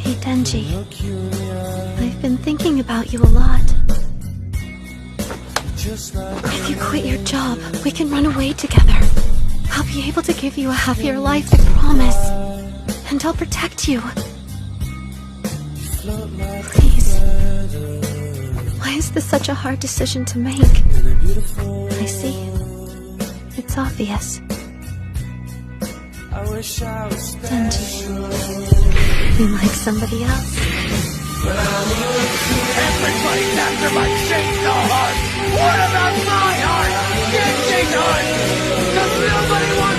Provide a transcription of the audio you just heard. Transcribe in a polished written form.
Hey, Denji. I've been thinking about you a lot. If you quit your job, we can run away together. I'll be able to give you a happier life, I promise. And I'll protect you. Please. Why is this such a hard decision to make? I see. It's obvious. Denji, you like somebody else? Everybody's after my chainsaw heart! What about my heart? Denji's heart! Does nobody want